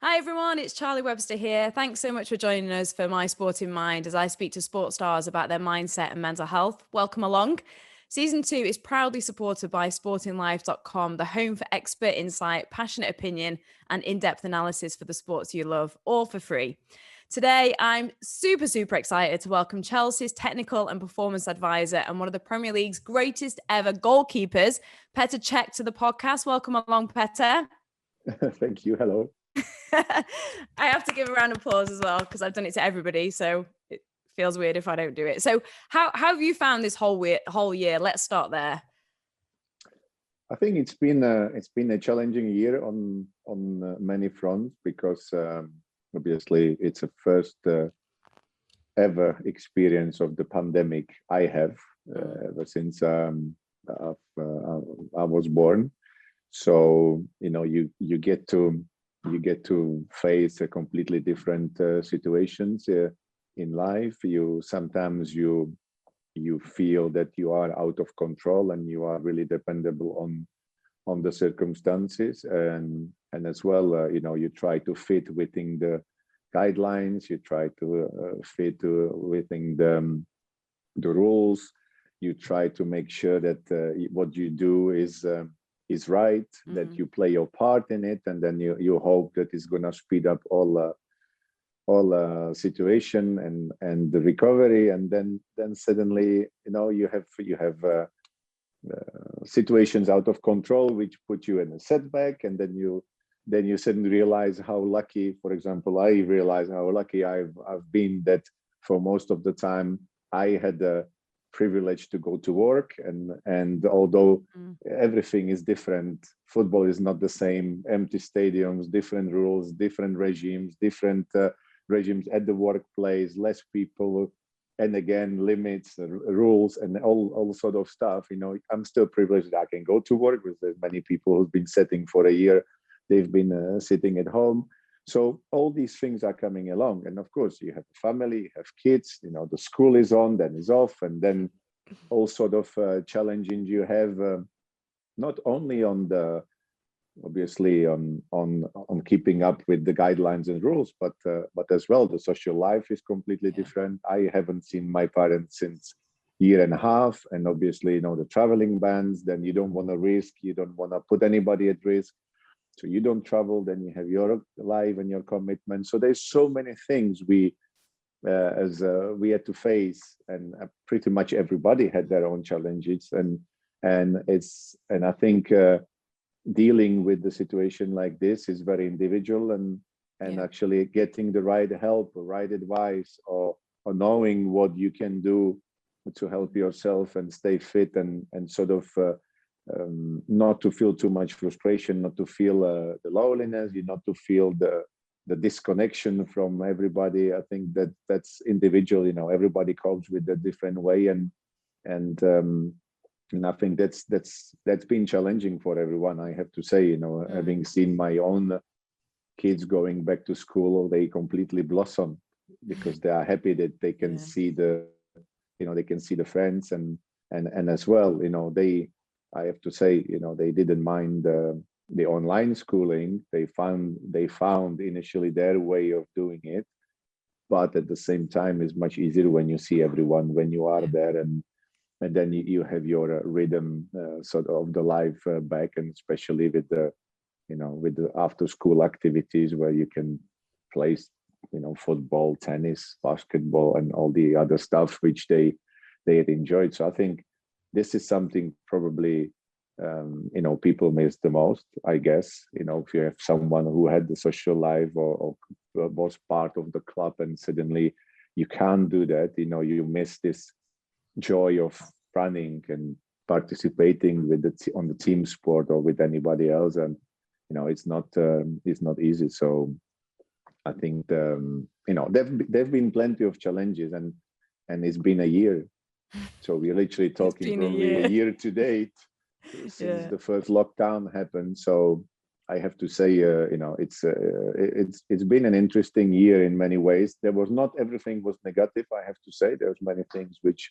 Hi everyone, it's Charlie Webster here. Thanks so much for joining us for My Sport in Mind as I speak to sports stars about their mindset and mental health. Welcome along. Season 2 is proudly supported by sportinglife.com, the home for expert insight, passionate opinion, and in-depth analysis for the sports you love, all for free. Today, I'm super excited to welcome Chelsea's technical and performance advisor and one of the Premier League's greatest ever goalkeepers, Petr Cech, to the podcast. Welcome along, Petr. Thank you. Hello. I have to give a round of applause as well because I've done it to everybody, so it feels weird if I don't do it. So how have you found this whole year? Let's start there. I think it's been a challenging year on many fronts because obviously it's a first ever experience of the pandemic I have ever since I was born. So you get to face a completely different situations in life. Sometimes you feel that you are out of control and you are really dependable on the circumstances, and as well you try to fit within the guidelines, you try to fit within the rules, you try to make sure that what you do is right, that you play your part in it, and then you hope that it's going to speed up all situation and the recovery, and then suddenly you have situations out of control which put you in a setback, and then you suddenly realize how lucky, for example, I realize how lucky I've been that for most of the time I had the privilege to go to work, and although everything is different, football is not the same, empty stadiums, different rules, different regimes, different regimes at the workplace, less people, and again limits, rules, and all sort of stuff. I'm still privileged that I can go to work, because there's many people who've been sitting for a year, they've been sitting at home. So all these things are coming along, and of course you have a family, you have kids, the school is on, then is off, and then all sort of challenges you have, not only on the obviously on keeping up with the guidelines and rules, but as well the social life is completely different. I haven't seen my parents since year and a half, and obviously the traveling bans, then you don't want to risk, you don't want to put anybody at risk. So you don't travel, then you have your life and your commitment. So there's so many things we had to face, and pretty much everybody had their own challenges, and I think dealing with the situation like this is very individual, and actually getting the right help or right advice, or knowing what you can do to help yourself and stay fit, and sort of not to feel too much frustration, not to feel the loneliness, not to feel the disconnection from everybody. I think that's individual. Everybody copes with a different way, and I think that's been challenging for everyone. I have to say, having seen my own kids going back to school, they completely blossom because they are happy that they can see the friends, and as well, I have to say, they didn't mind the online schooling. They found initially their way of doing it, but at the same time, it's much easier when you see everyone, when you are there, and then you have your rhythm sort of the life back, and especially with the after school activities where you can play football, tennis, basketball, and all the other stuff which they had enjoyed. So I think this is something probably people miss the most, I guess. If you have someone who had the social life or was part of the club, and suddenly you can't do that, you miss this joy of running and participating with on the team sport or with anybody else, and it's not easy. So I think there've been plenty of challenges, and it's been a year. So we're literally talking probably a year to date since the first lockdown happened. So I have to say, it's been an interesting year in many ways. There was not everything was negative. I have to say, there's many things which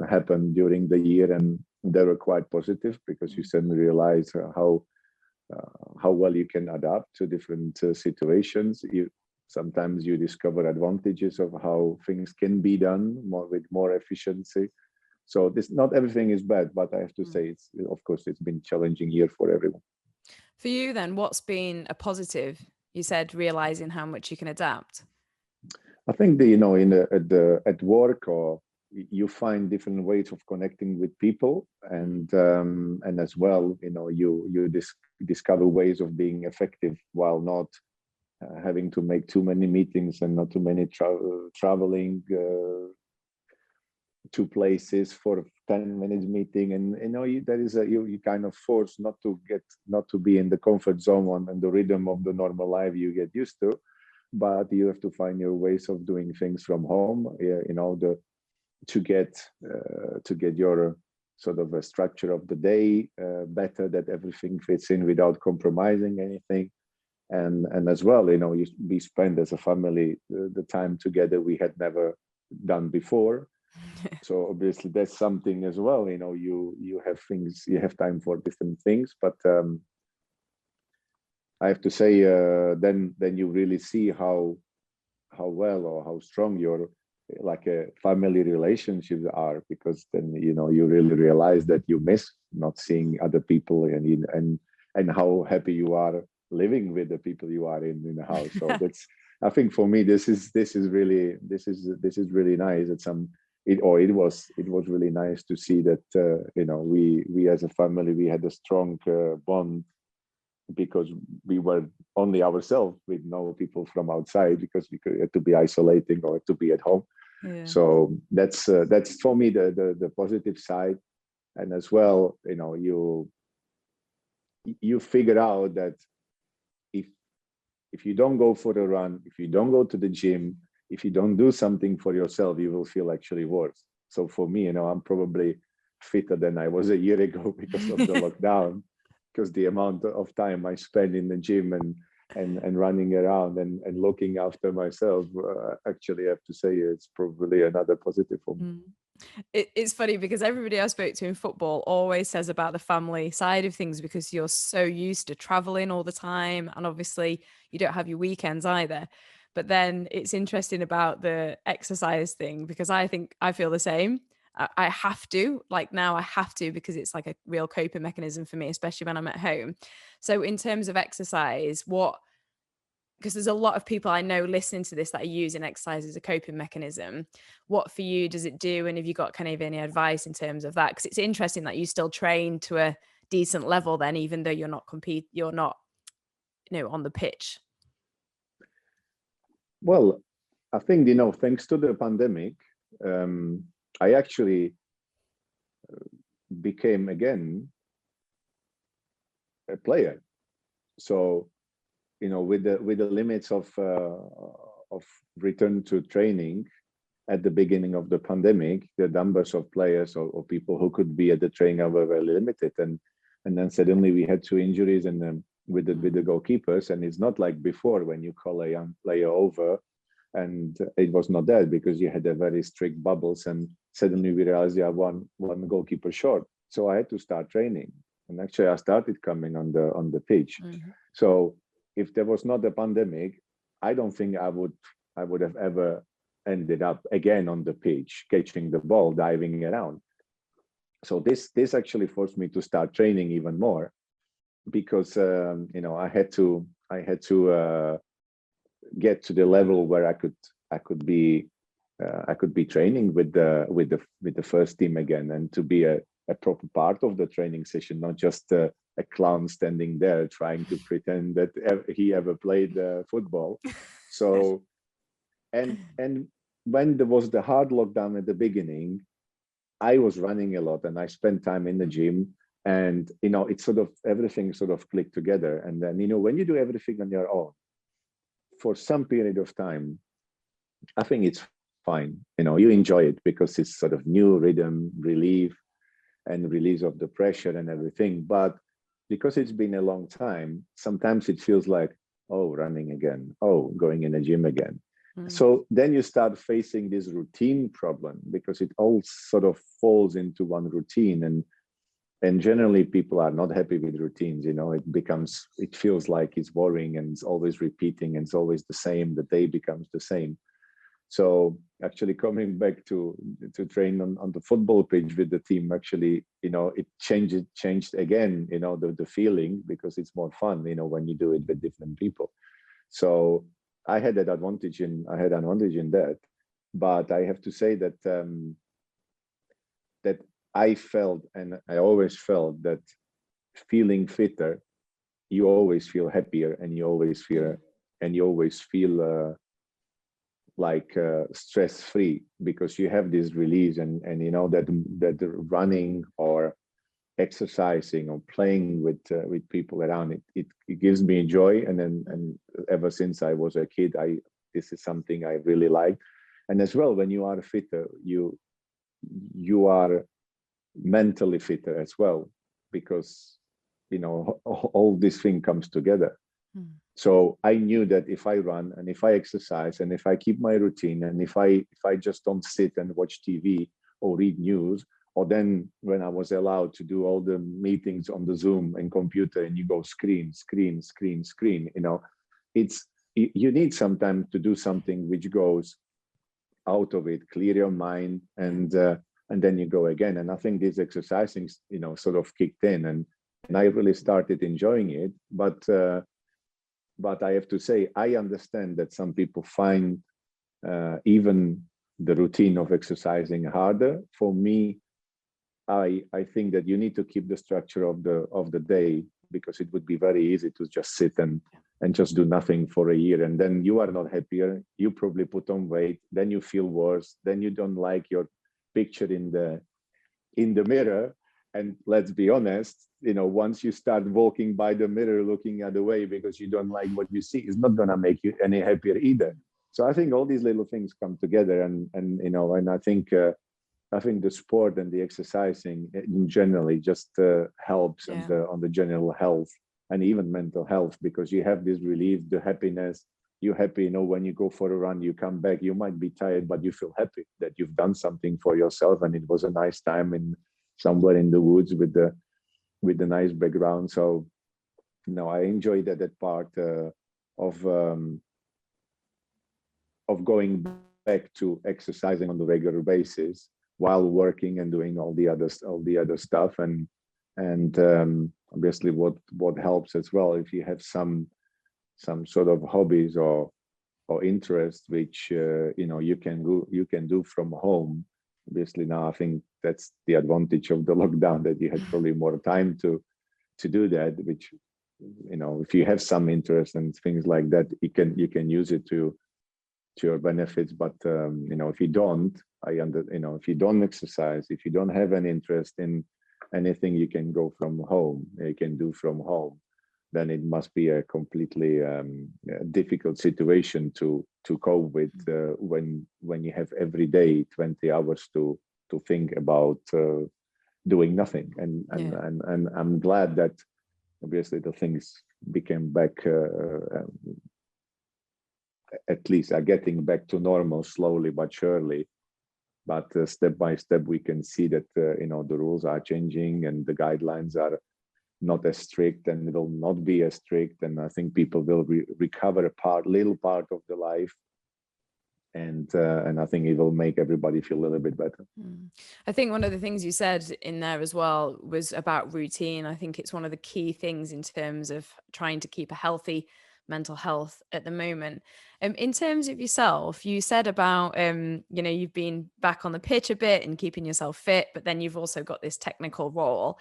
happened during the year, and they were quite positive, because you suddenly realize how how well you can adapt to different situations. Sometimes you discover advantages of how things can be done with more efficiency. So not everything is bad, but I have to say, of course, it's been a challenging year for everyone. For you then, what's been a positive? You said realizing how much you can adapt. I think that, at work, or you find different ways of connecting with people, and as well, you discover ways of being effective while not having to make too many meetings and not too many traveling to places for a 10 minutes meeting. And you kind of force not to be in the comfort zone and the rhythm of the normal life you get used to, but you have to find your ways of doing things from home, to get your sort of a structure of the day better, that everything fits in without compromising anything. And as well, we spend as a family the time together we had never done before. So obviously that's something as well. You have time for different things, but I have to say, then you really see how well or how strong your family relationships are, because then you really realize that you miss not seeing other people, and how happy you are living with the people you are in the house. So I think for me this is really nice. It was really nice to see that we as a family, we had a strong bond, because we were only ourselves with no people from outside, because we had to be isolating or to be at home. Yeah. So that's for me the positive side. And as well, you figure out that if you don't go for a run, if you don't go to the gym, if you don't do something for yourself, you will feel actually worse. So for me, I'm probably fitter than I was a year ago because of the lockdown, because the amount of time I spend in the gym and running around and looking after myself, actually, I have to say it's probably another positive for me. It's funny because everybody I spoke to in football always says about the family side of things, because you're so used to traveling all the time, and obviously you don't have your weekends either. But then it's interesting about the exercise thing, because I think I feel the same. I have to, now I have to, because it's like a real coping mechanism for me, especially when I'm at home. So in terms of exercise, because there's a lot of people I know listening to this that are using exercise as a coping mechanism. What for you does it do? And have you got kind of any advice in terms of that? Because it's interesting that you still train to a decent level then, even though you're not on the pitch. Well, I think, thanks to the pandemic, I actually became again a player. So, with the limits of return to training at the beginning of the pandemic, the numbers of players or people who could be at the training were very limited, and then suddenly we had 2 injuries, and then with the goalkeepers, and it's not like before when you call a young player over, and it was not that, because you had a very strict bubbles, and suddenly we realized you have one goalkeeper short. So I had to start training, and actually I started coming on the pitch. Mm-hmm. So if there was not a pandemic, I don't think I would have ever ended up again on the pitch, catching the ball, diving around. So this actually forced me to start training even more, because I had to get to the level where I could be training with the first team again, and to be a proper part of the training session, not just a clown standing there trying to pretend that he ever played football. So, and when there was the hard lockdown at the beginning, I was running a lot and I spent time in the gym, and it's everything sort of clicked together. And then when you do everything on your own for some period of time, I think it's fine. You enjoy it because it's sort of new rhythm, relief, and release of the pressure and everything. But because it's been a long time, sometimes it feels like, oh, running again, oh, going in a gym again. So then you start facing this routine problem, because it all sort of falls into one routine. and generally people are not happy with routines. It feels like it's boring and it's always repeating and it's always the same. The day becomes the same. So actually coming back to train on the football pitch with the team, actually, it changed again, the feeling, because it's more fun, when you do it with different people. So I had that advantage in that, but I have to say that that I felt, and I always felt, that feeling fitter, you always feel happier, and you always feel like stress-free, because you have this release, and that running or exercising or playing with people around it gives me joy. And ever since I was a kid, this is something I really like. And as well, when you are fitter, you are mentally fitter as well, because all this thing comes together. So I knew that if I run and if I exercise and if I keep my routine, and if I just don't sit and watch TV or read news, or then when I was allowed to do all the meetings on the Zoom and computer, and you go screen, you need some time to do something which goes out of it, clear your mind, and then you go again. And I think these exercising, sort of kicked in, and I really started enjoying it. But I have to say, I understand that some people find even the routine of exercising harder. For me, I think that you need to keep the structure of the day, because it would be very easy to just sit and just do nothing for a year, and then you are not happier. You probably put on weight, then you feel worse, then you don't like your picture in the mirror. And let's be honest, once you start walking by the mirror looking other way because you don't like what you see, it's not going to make you any happier either. So I think all these little things come together, and I think the sport and the exercising in generally just helps on the general health and even mental health, because you have this relief, the happiness. You're happy, when you go for a run, you come back, you might be tired, but you feel happy that you've done something for yourself, and it was a nice time somewhere in the woods with the nice background. So I enjoy that part of going back to exercising on the regular basis while working and doing all the other stuff. And obviously what helps as well, if you have some sort of hobbies or interests which you can do from home. Obviously now I think that's the advantage of the lockdown, that you had probably more time to do that, which if you have some interest and things like that, you can use it to your benefits. But if you don't, if you don't exercise, if you don't have an interest in anything you can do from home, then it must be a completely difficult situation to cope with when you have every day 20 hours to think about doing nothing. And I'm glad that obviously the things became back, at least are getting back to normal slowly but surely. But step by step, we can see that the rules are changing and the guidelines are not as strict, and it will not be as strict. And I think people will recover a little part of the life, and I think it will make everybody feel a little bit better. I think one of the things you said in there as well was about routine. I think it's one of the key things in terms of trying to keep a healthy mental health at the moment. In terms of yourself, you said about you've been back on the pitch a bit and keeping yourself fit, but then you've also got this technical role.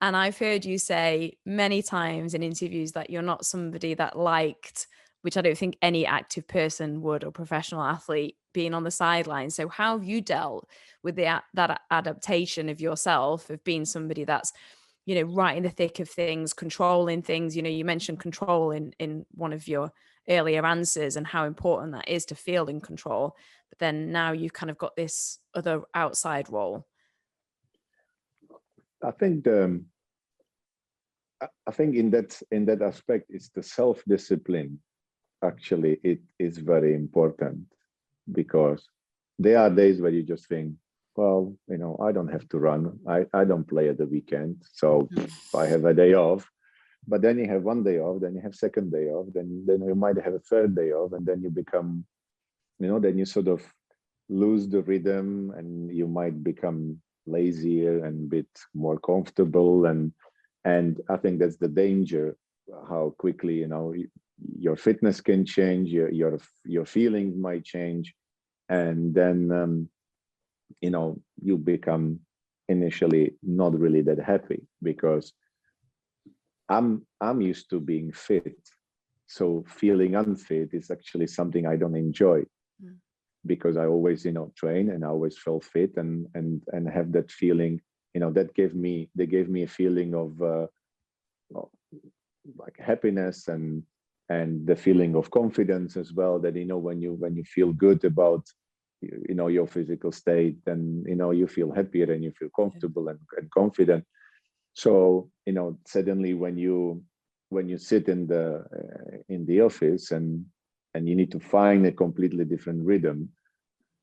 And I've heard you say many times in interviews that you're not somebody that liked, which I don't think any active person would, or professional athlete, being on the sidelines. So how have you dealt with that adaptation of yourself, of being somebody that's, right in the thick of things, controlling things? You mentioned control in one of your earlier answers, and how important that is to feel in control. But then now you've kind of got this other outside role. I think in that aspect, it's the self-discipline. Actually, it is very important, because there are days where you just think, well, I don't have to run. I don't play at the weekend. So if I have a day off, but then you have one day off, then you have second day off, then you might have a third day off, and then you become, then you sort of lose the rhythm, and you might become lazier and a bit more comfortable. And I think that's the danger, how quickly, your fitness can change, your feelings might change. And then, you become initially not really that happy, because I'm used to being fit. So feeling unfit is actually something I don't enjoy, because I always, train, and I always felt fit, and have that feeling, that gave me a feeling of like happiness, and the feeling of confidence as well, that, when you feel good about, your physical state, then, you feel happier, and you feel comfortable and confident. So, suddenly when you sit in the office, and you need to find a completely different rhythm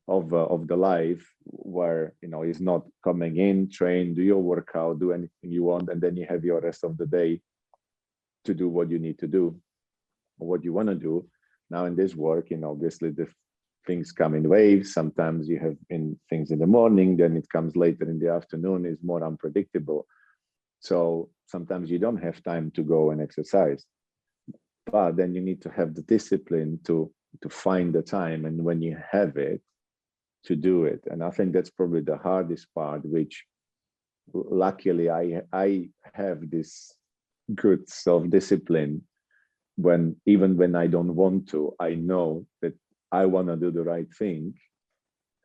of the life, where, it's not coming in, train, do your workout, do anything you want, and then you have your rest of the day to do what you need to do, or what you want to do. Now in this work, obviously the things come in waves. Sometimes you have things in the morning, then it comes later in the afternoon, is more unpredictable. So sometimes you don't have time to go and exercise, but then you need to have the discipline to find the time, and when you have it, to do it. And I think that's probably the hardest part, which luckily I have this good self-discipline. Even when I don't want to, I know that I want to do the right thing,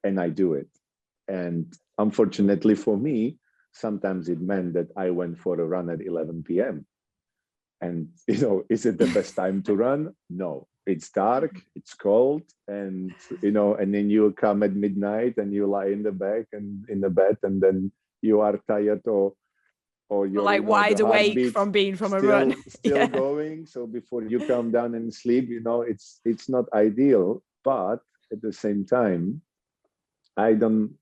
and I do it. And unfortunately for me, sometimes it meant that I went for a run at 11 p.m. And, is it the best time to run? No, it's dark, it's cold, and, and then you come at midnight, and you lie in the bed, and then you are tired, or you're like wide awake from a run. Still going. So before you come down and sleep, it's not ideal. But at the same time, I don't,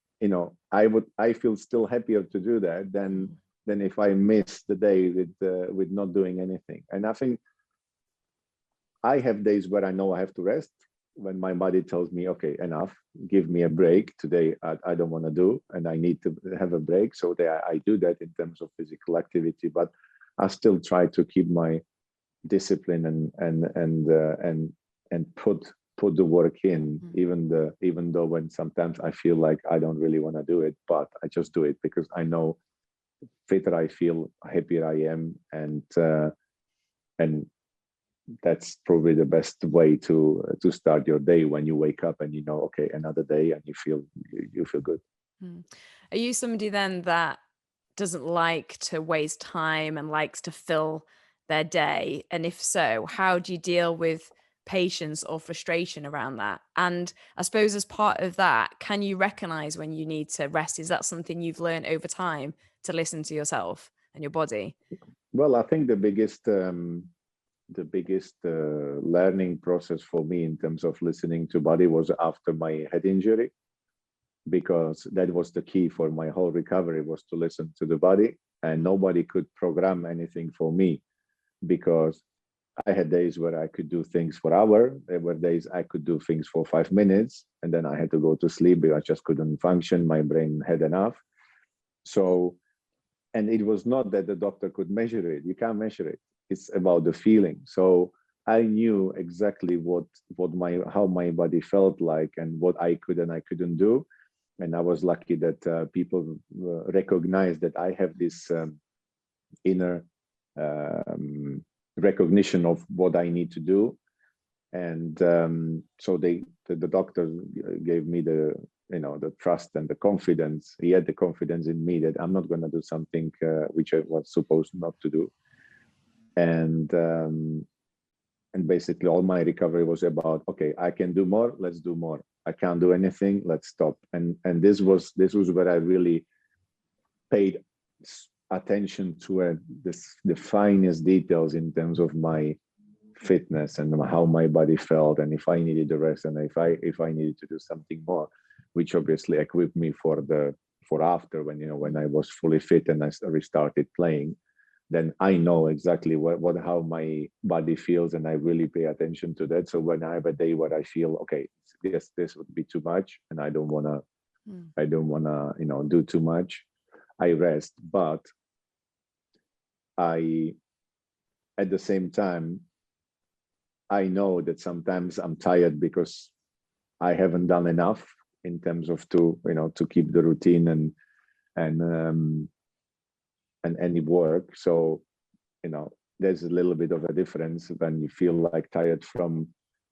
I feel still happier to do that than if I miss the day with not doing anything. And I think I have days where I know I have to rest, when my body tells me, okay, enough, give me a break today. I don't want to do, and I need to have a break. So I do that in terms of physical activity, but I still try to keep my discipline, and put the work in, even though when sometimes I feel like I don't really want to do it, but I just do it because I know fitter I feel, happier I am, and that's probably the best way to start your day, when you wake up and okay, another day, and you feel good. Are you somebody then that doesn't like to waste time and likes to fill their day? And if so, how do you deal with patience or frustration around that? And I suppose as part of that, can you recognize when you need to rest? Is that something you've learned over time, to listen to yourself and your body? Well, I think the biggest learning process for me in terms of listening to body was after my head injury, because that was the key for my whole recovery, was to listen to the body, and nobody could program anything for me, because I had days where I could do things for hours. There were days I could do things for 5 minutes, and then I had to go to sleep because I just couldn't function. My brain had enough. So, and it was not that the doctor could measure it. You can't measure it. It's about the feeling. So I knew exactly how my body felt like, and what I could and I couldn't do. And I was lucky that people recognized that I have this inner recognition of what I need to do. And so the doctor gave me the trust and the confidence. He had the confidence in me that I'm not going to do something which I was supposed not to do. And basically all my recovery was about, okay, I can do more, let's do more. I can't do anything, let's stop. And this was where I really paid attention to the finest details in terms of my fitness and how my body felt, and if I needed the rest, and if I needed to do something more. which obviously equipped me for after, when I was fully fit and I restarted playing. Then I know exactly how my body feels, and I really pay attention to that. So when I have a day where I feel, okay, this would be too much, and I don't wanna do too much, I rest. But at the same time, I know that sometimes I'm tired because I haven't done enough in terms of to keep the routine and any work. So, there's a little bit of a difference when you feel like tired from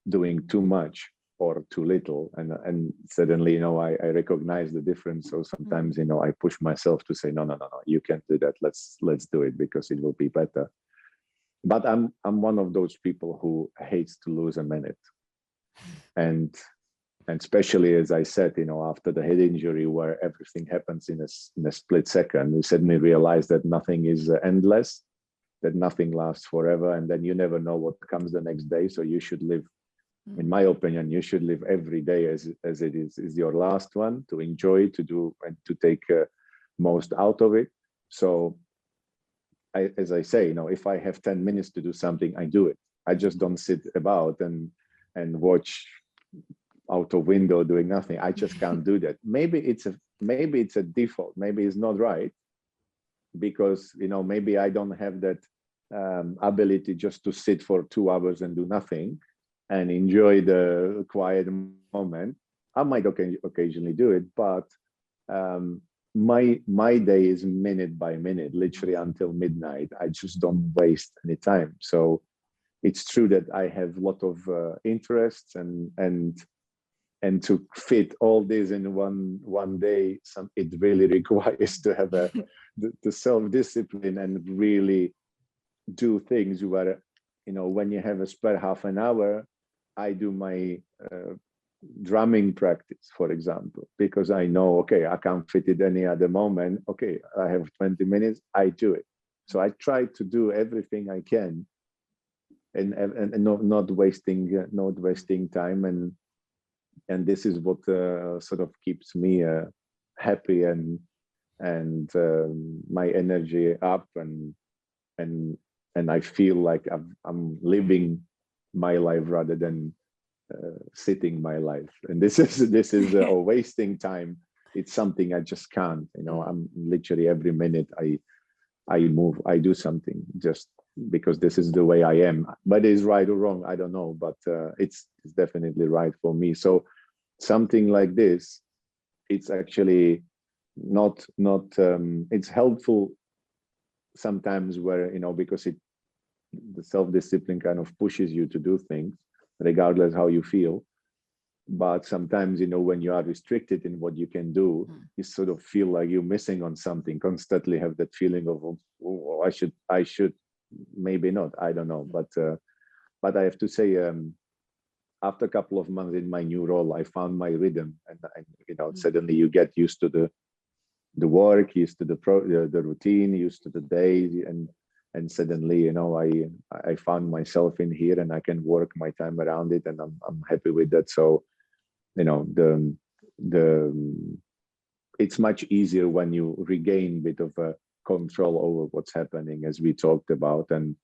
doing too much or too little. And suddenly, I recognize the difference. So sometimes, I push myself to say, no, you can't do that. Let's do it because it will be better. But I'm one of those people who hates to lose a minute. And especially, as I said, after the head injury, where everything happens in a split second, you suddenly realize that nothing is endless, that nothing lasts forever, and then you never know what comes the next day. So you should live, in my opinion, you should live every day as it is your last one, to enjoy, to do, and to take most out of it. So, as I say, if I have 10 minutes to do something, I do it. I just don't sit about and watch out of window doing nothing. I just can't do that. Maybe it's a default. Maybe it's not right, because maybe I don't have that ability just to sit for 2 hours and do nothing and enjoy the quiet moment. I might occasionally do it, but my day is minute by minute, literally until midnight. I just don't waste any time. So it's true that I have a lot of interests and to fit all this in one day, it really requires to have the self-discipline and really do things where, when you have a spare half an hour, I do my drumming practice, for example, because I know, okay, I can't fit it any other moment. Okay, I have 20 minutes, I do it. So I try to do everything I can and not wasting time. And this is what sort of keeps me happy and my energy up, and I feel like I'm living my life rather than sitting my life. And this is or wasting time. It's something I just can't. I'm literally every minute I move, I do something, just because this is the way I am. But it's right or wrong, I don't know. But it's definitely right for me. So something like this, it's actually not it's helpful sometimes, where because the self-discipline kind of pushes you to do things regardless how you feel. But sometimes, when you are restricted in what you can do, you sort of feel like you're missing on something, constantly have that feeling of, oh, I should, maybe not, I don't know. But I have to say, after a couple of months in my new role, I found my rhythm, and suddenly you get used to the work, used to the routine, used to the day, and suddenly, I found myself in here, and I can work my time around it, and I'm happy with that. So, it's much easier when you regain a bit of a control over what's happening, as we talked about, and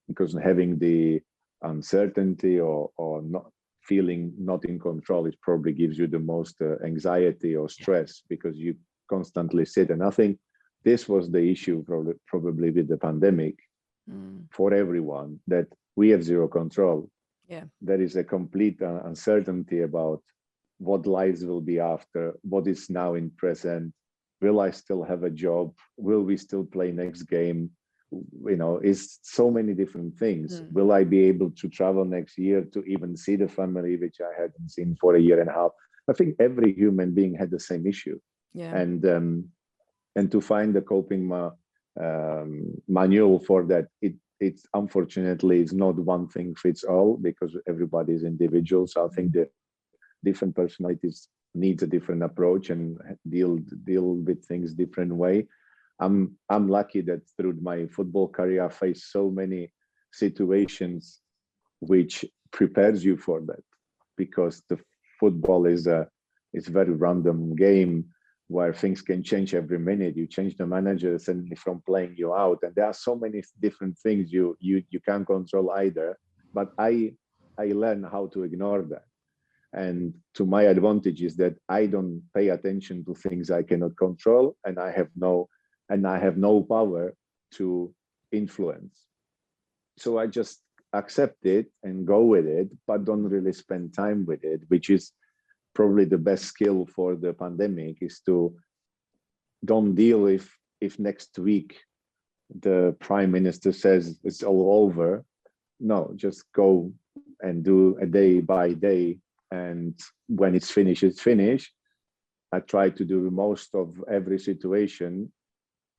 because having the uncertainty or not feeling not in control, it probably gives you the most anxiety or stress, because you constantly sit. And I think this was the issue probably with the pandemic for everyone, that we have zero control. Yeah, there is a complete uncertainty about what lives will be after, what is now in present. Will I still have a job? Will we still play next game? It's so many different things. Will I be able to travel next year to even see the family, which I hadn't seen for a year and a half? I think every human being had the same issue. yeah. And to find the coping manual for that, it's unfortunately is not one thing fits all, because everybody is individual. So I think that different personalities needs a different approach and deal with things different way. I'm lucky that through my football career I faced so many situations which prepares you for that, because the football is it's a very random game where things can change every minute. You change the manager suddenly from playing you out, and there are so many different things you can't control either. But I learned how to ignore that. And to my advantage is that I don't pay attention to things I cannot control, and I have no power to influence. So I just accept it and go with it, but don't really spend time with it, which is probably the best skill for the pandemic, is to don't deal with if next week the prime minister says it's all over. No, just go and do a day by day. And when it's finished, it's finished. I try to do most of every situation.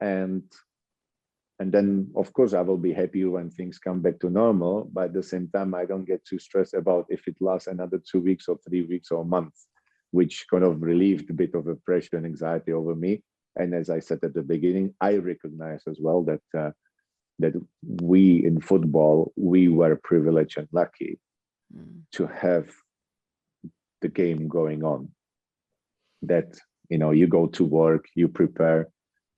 And then, of course, I will be happy when things come back to normal. But at the same time, I don't get too stressed about if it lasts another 2 weeks or 3 weeks or a month, which kind of relieved a bit of the pressure and anxiety over me. And as I said at the beginning, I recognize as well that that we in football, we were privileged and lucky to have the game going on. That, you go to work, you prepare,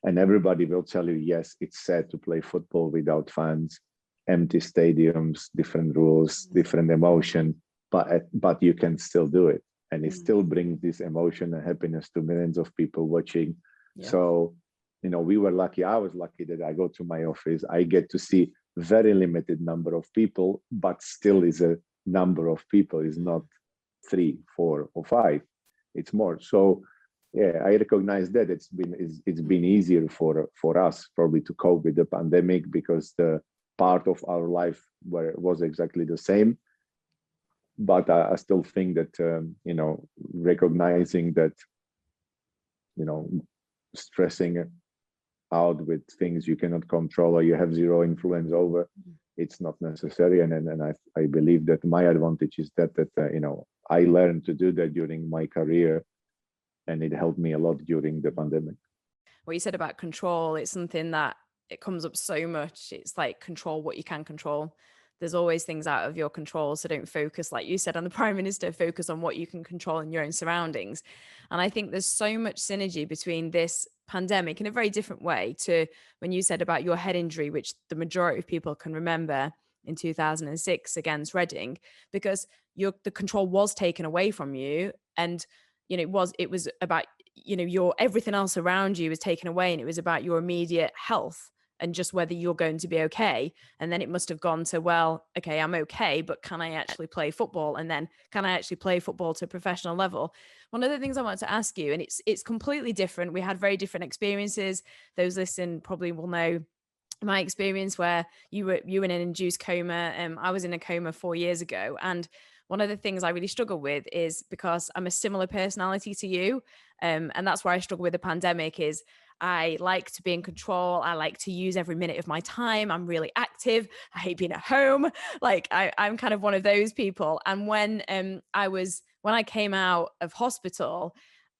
and everybody will tell you, yes, it's sad to play football without fans, empty stadiums, different rules, different emotion, but you can still do it. And it still brings this emotion and happiness to millions of people watching. Yeah. So, we were lucky. I was lucky that I go to my office. I get to see very limited number of people, but still is a number of people. Is not 3, 4, or 5. It's more. So, yeah, I recognize that it's been easier for us probably to cope with the pandemic, because the part of our life was exactly the same. But I still think that recognizing that stressing out with things you cannot control or you have zero influence over, it's not necessary. And I believe that my advantage is that I learned to do that during my career, and it helped me a lot during the pandemic. What you said about control, it's something that it comes up so much. It's like control what you can control. There's always things out of your control. So don't focus, like you said, on the Prime Minister, focus on what you can control in your own surroundings. And I think there's so much synergy between this pandemic in a very different way to when you said about your head injury, which the majority of people can remember in 2006 against Reading, because the control was taken away from you. And, it was about, your everything else around you was taken away, and it was about your immediate health and just whether you're going to be okay. And then it must have gone to, well, okay, I'm okay, but can I actually play football? And then can I actually play football to a professional level? One of the things I want to ask you, and it's completely different. We had very different experiences. Those listening probably will know my experience where you were in an induced coma. I was in a coma 4 years ago. And one of the things I really struggle with is, because I'm a similar personality to you, and that's where I struggle with the pandemic, is I like to be in control. I like to use every minute of my time. I'm really active. I hate being at home. Like I'm kind of one of those people. And when I came out of hospital,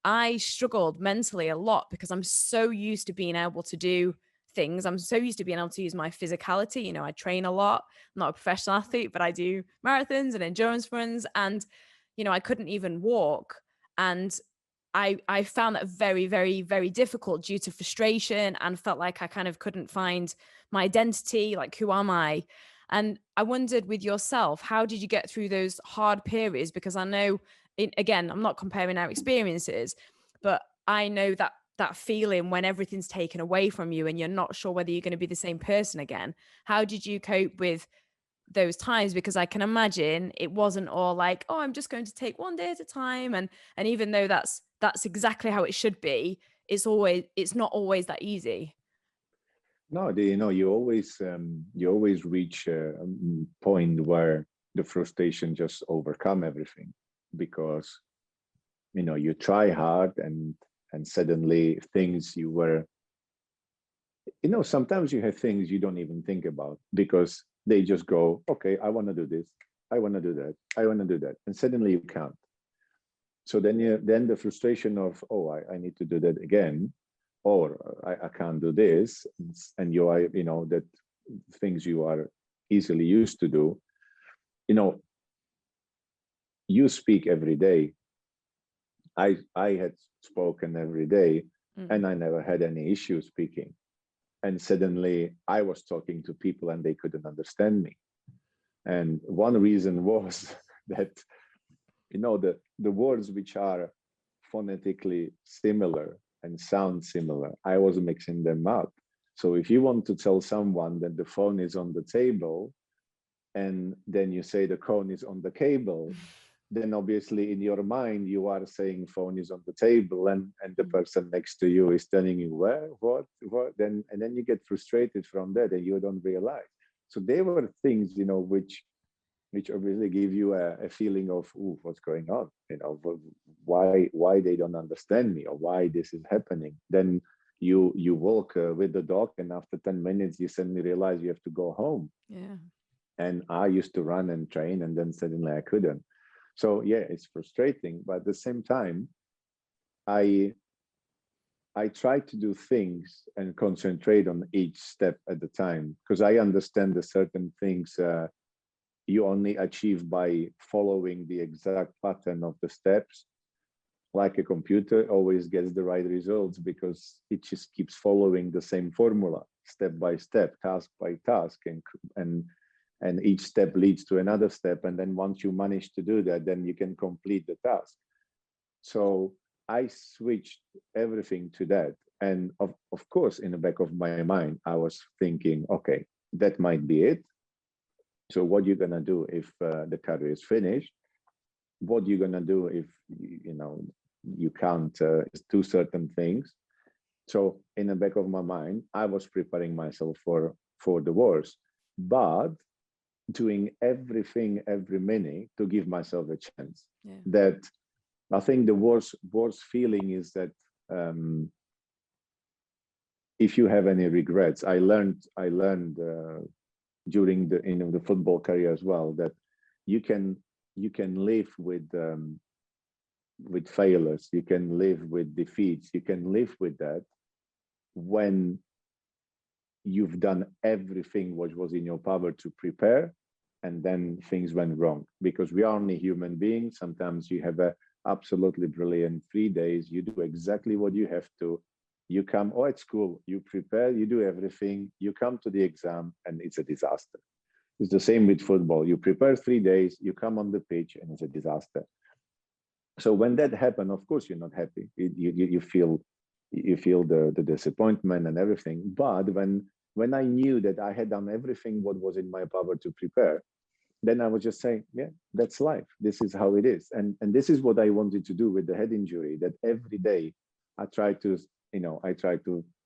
I struggled mentally a lot, because I'm so used to being able to do things. I'm so used to being able to use my physicality. I train a lot. I'm not a professional athlete, but I do marathons and endurance runs. And, I couldn't even walk. And I found that very, very, very difficult due to frustration, and felt like I kind of couldn't find my identity. Like, who am I? And I wondered with yourself, how did you get through those hard periods? Because I know, again, I'm not comparing our experiences, but I know that feeling when everything's taken away from you and you're not sure whether you're going to be the same person again. How did you cope with those times? Because I can imagine it wasn't all like, oh, I'm just going to take one day at a time. And even though that's exactly how it should be, it's not always that easy. No, you always reach a point where the frustration just overcome everything, because you try hard and suddenly things you were, sometimes you have things you don't even think about, because they just go, okay, I want to do this, I want to do that, I want to do that, and suddenly you can't. So then the frustration of, oh, I need to do that again, or I can't do this, and that things you are easily used to do. You speak every day I had spoken every day, and I never had any issue speaking. And suddenly I was talking to people and they couldn't understand me. And one reason was that, the words which are phonetically similar and sound similar, I was mixing them up. So if you want to tell someone that the phone is on the table, and then you say the cone is on the cable, then obviously in your mind you are saying phone is on the table, and the person next to you is telling you where, what, then, and then you get frustrated from that and you don't realize. So there were things, which obviously give you a feeling of, ooh, what's going on? Why they don't understand me, or why this is happening. Then you walk with the dog, and after 10 minutes you suddenly realize you have to go home. Yeah. And I used to run and train, and then suddenly I couldn't. So yeah, it's frustrating, but at the same time, I try to do things and concentrate on each step at the time, because I understand that certain things you only achieve by following the exact pattern of the steps. Like a computer always gets the right results because it just keeps following the same formula, step by step, task by task, and each step leads to another step. And then once you manage to do that, then you can complete the task. So I switched everything to that. And of course, in the back of my mind, I was thinking, okay, that might be it. So what you're gonna do if the career is finished? What you're gonna do if you can't do certain things? So in the back of my mind, I was preparing myself for the worst, but doing everything every minute to give myself a chance. Yeah. That I think the worst feeling is that if you have any regrets, I learned during the football career as well, that you can live with failures, you can live with defeats, you can live with that when you've done everything what was in your power to prepare, and then things went wrong. Because we are only human beings. Sometimes you have a absolutely brilliant 3 days, you do exactly what you have to, you come, at school, you prepare, you do everything, you come to the exam, and it's a disaster. It's the same with football. You prepare 3 days, you come on the pitch, and it's a disaster. So when that happened, of course, you're not happy. You feel the disappointment and everything. But when I knew that I had done everything what was in my power to prepare, then I was just saying, yeah, that's life. This is how it is. And this is what I wanted to do with the head injury, that every day I try to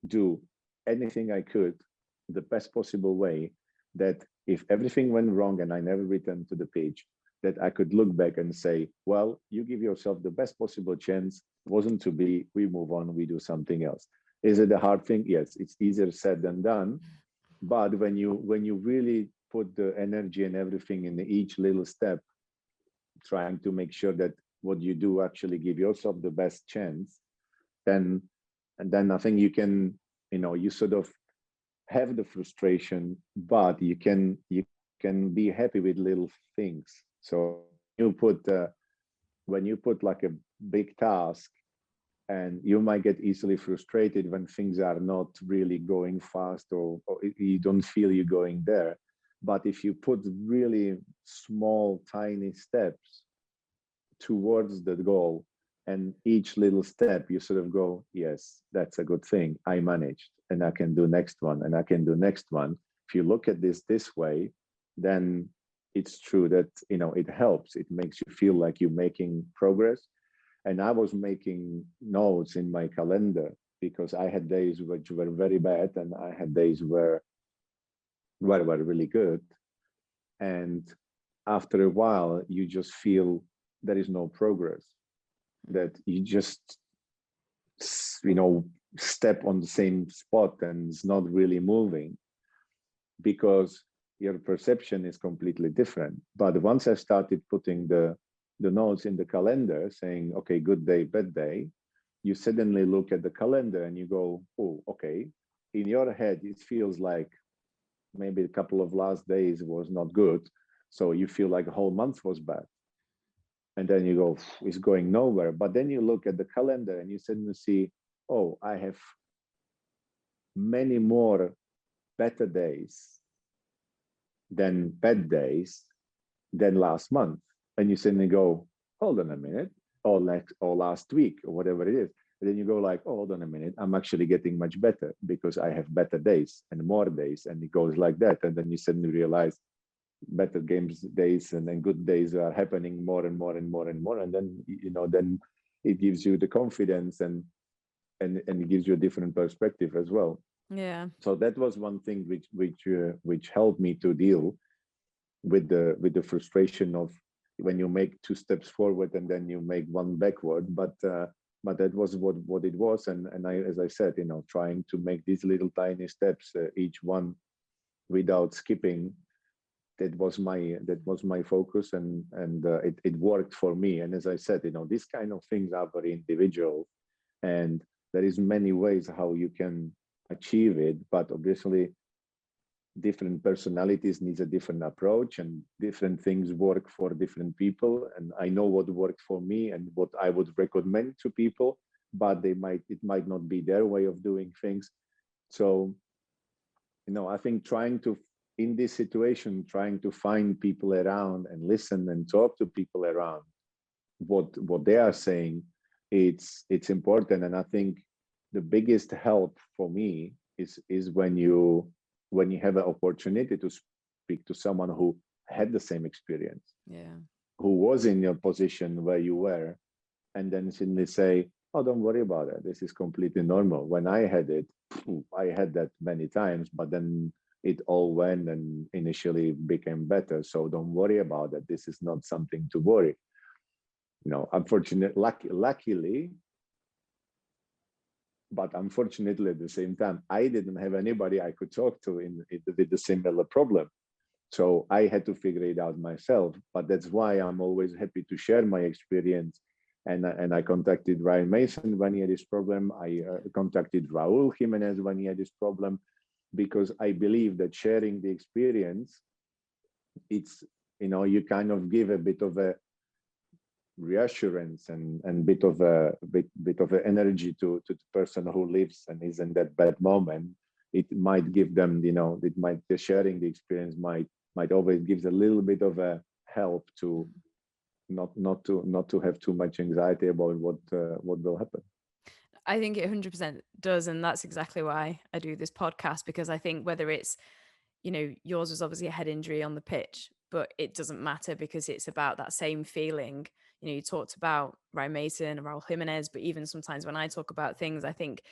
do anything I could the best possible way, that if everything went wrong and I never returned to the pitch, that I could look back and say, well, you give yourself the best possible chance, wasn't to be, we move on, we do something else. Is it a hard thing? Yes, it's easier said than done. But when you really put the energy and everything in each little step, trying to make sure that what you do actually give yourself the best chance, then I think you can, you sort of have the frustration, but you can be happy with little things. So when you put like a big task, and you might get easily frustrated when things are not really going fast, or you don't feel you're going there. But if you put really small, tiny steps towards the goal, and each little step you sort of go, yes, that's a good thing, I managed, and I can do next one, and I can do next one. If you look at this way, then it's true that it helps. It makes you feel like you're making progress. And I was making notes in my calendar, because I had days which were very bad, and I had days were really good. And after a while, you just feel there is no progress, that you just step on the same spot and it's not really moving, because your perception is completely different. But once I started putting the notes in the calendar saying, okay, good day, bad day, you suddenly look at the calendar and you go, oh, okay. In your head, it feels like maybe a couple of last days was not good. So you feel like a whole month was bad. and then you go, it's going nowhere. But then you look at the calendar and you suddenly see, oh, I have many more better days than bad days than last month. And you suddenly go, hold on a minute, or last week, or whatever it is. And then you go like, oh, hold on a minute, I'm actually getting much better because I have better days and more days. And it goes like that. And then you suddenly realize better games days and then good days are happening more and more and more and more. And then, then it gives you the confidence and it gives you a different perspective as well. Yeah. So that was one thing which helped me to deal with the frustration of when you make 2 steps forward and then you make 1 backward. But that was what it was. And I, as I said, trying to make these little tiny steps, each one without skipping. That was my focus, and it worked for me. And as I said, these kind of things are very individual, and there is many ways how you can achieve it. But obviously, different personalities needs a different approach, and different things work for different people. And I know what worked for me and what I would recommend to people, but it might not be their way of doing things. So, I think in this situation, trying to find people around and listen and talk to people around what they are saying, it's important. And I think the biggest help for me is when you have an opportunity to speak to someone who had the same experience, who was in your position where you were, and then suddenly say, oh, don't worry about it, this is completely normal. When I had it, I had that many times, but then it all went and initially became better. So don't worry about it. This is not something to worry. Luckily, but unfortunately at the same time, I didn't have anybody I could talk to with the similar problem. So I had to figure it out myself. But that's why I'm always happy to share my experience. And I contacted Ryan Mason when he had this problem. I contacted Raul Jimenez when he had this problem, because I believe that sharing the experience, it's, you kind of give a bit of a reassurance and bit of a energy to the person who lives and is in that bad moment. It might give them, the sharing the experience might always gives a little bit of a help to not to have too much anxiety about what will happen. I think it 100% does. And that's exactly why I do this podcast, because I think whether it's, yours was obviously a head injury on the pitch, but it doesn't matter because it's about that same feeling. You talked about Ryan Mason and Raul Jimenez, but even sometimes when I talk about things, I think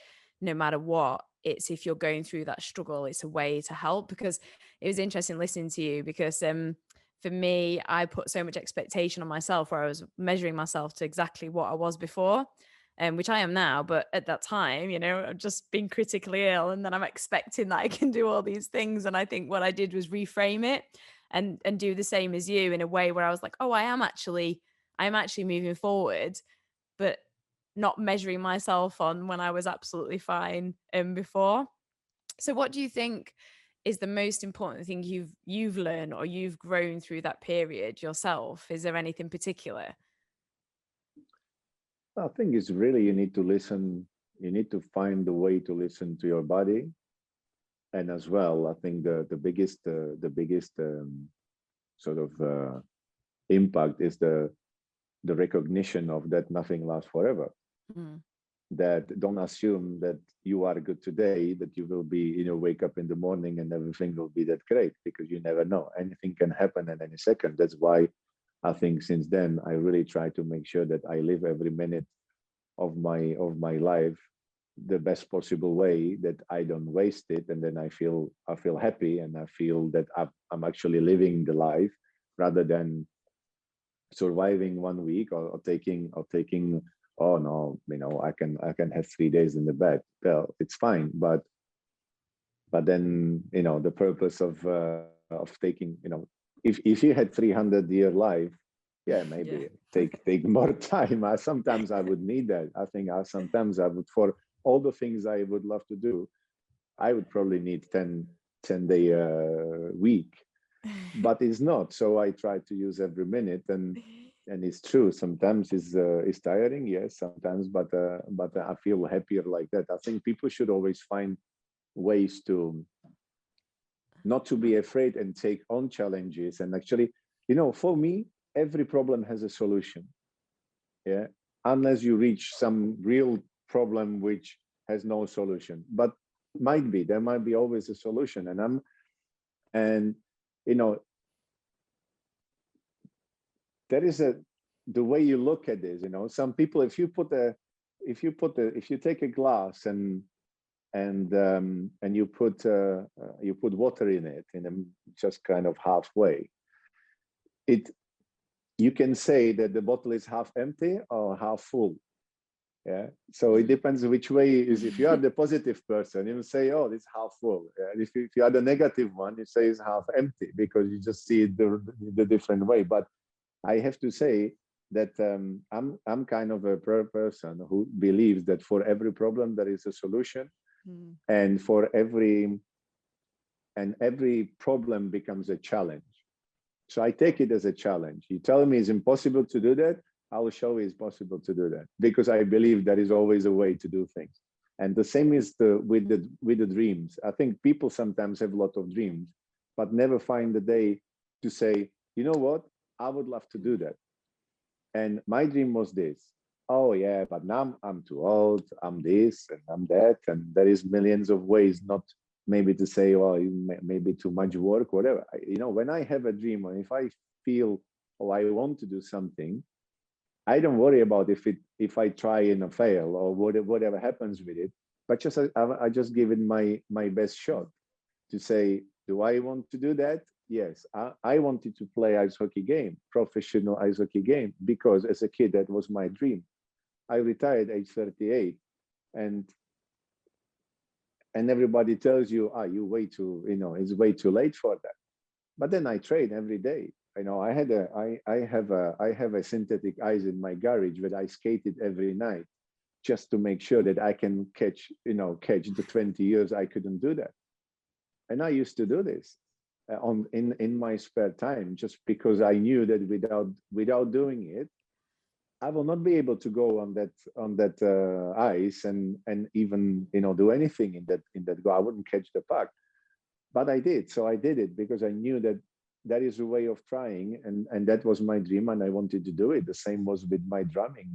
no matter what, it's if you're going through that struggle, it's a way to help. Because it was interesting listening to you, because for me, I put so much expectation on myself where I was measuring myself to exactly what I was before. Which I am now, but at that time, I've just been critically ill, and then I'm expecting that I can do all these things. And I think what I did was reframe it and do the same as you in a way where I was like, oh, I am actually moving forward, but not measuring myself on when I was absolutely fine before. So what do you think is the most important thing you've learned or you've grown through that period yourself? Is there anything particular? I think it's really, you need to listen. You need to find the way to listen to your body, and as well, I think the biggest sort of impact is the recognition of that nothing lasts forever. Mm. That don't assume that you are good today, that you will be, wake up in the morning and everything will be that great, because you never know. Anything can happen at any second. That's why I think since then I really try to make sure that I live every minute of my life the best possible way, that I don't waste it, and then I feel happy, and I feel that I'm actually living the life rather than surviving 1 week or taking oh no, I can have 3 days in the bed. Well, it's fine, but then the purpose of taking, if you had 300-year life, yeah, maybe take more time. Sometimes I would need that. I think sometimes I would, for all the things I would love to do, I would probably need 10-day week, but it's not. So I try to use every minute, and And it's true. Sometimes it's tiring, yes. Sometimes, but I feel happier like that. I think people should always find ways to not to be afraid and take on challenges. And actually, for me, every problem has a solution. Yeah, unless you reach some real problem which has no solution, but there might be always a solution. And there is the way you look at this. Some people, if you take a glass and you put water in it just kind of halfway, you can say that the bottle is half empty or half full. Yeah. So it depends which way is. If you are the positive person, you say, "Oh, it's half full." And if you are the negative one, you say it's half empty, because you just see it the different way. But I have to say that I'm kind of a person who believes that for every problem there is a solution, and every problem becomes a challenge. So I take it as a challenge. You tell me it's impossible to do that, I will show you it's possible to do that, because I believe there is always a way to do things. And the same is with the dreams. I think people sometimes have a lot of dreams, but never find the day to say, you know what, I would love to do that. And my dream was this. Oh yeah, but now I'm too old, I'm this and I'm that. And there is millions of ways, not maybe to say, well, maybe too much work, whatever. When I have a dream, or if I feel, oh, I want to do something, I don't worry about if I try and I fail or whatever happens with it, but I just give it my best shot to say, do I want to do that? Yes, I wanted to play ice hockey game, professional ice hockey game, because as a kid, that was my dream. I retired age 38, and everybody tells you, it's way too late for that. But then I train every day. I have a synthetic ice in my garage that I skated every night, just to make sure that I can catch the 20 years I couldn't do that. And I used to do this in my spare time, just because I knew that without doing it, I will not be able to go on that ice and even do anything in that goal. I wouldn't catch the puck, but I did. So I did it because I knew that is a way of trying, and that was my dream, and I wanted to do it. The same was with my drumming.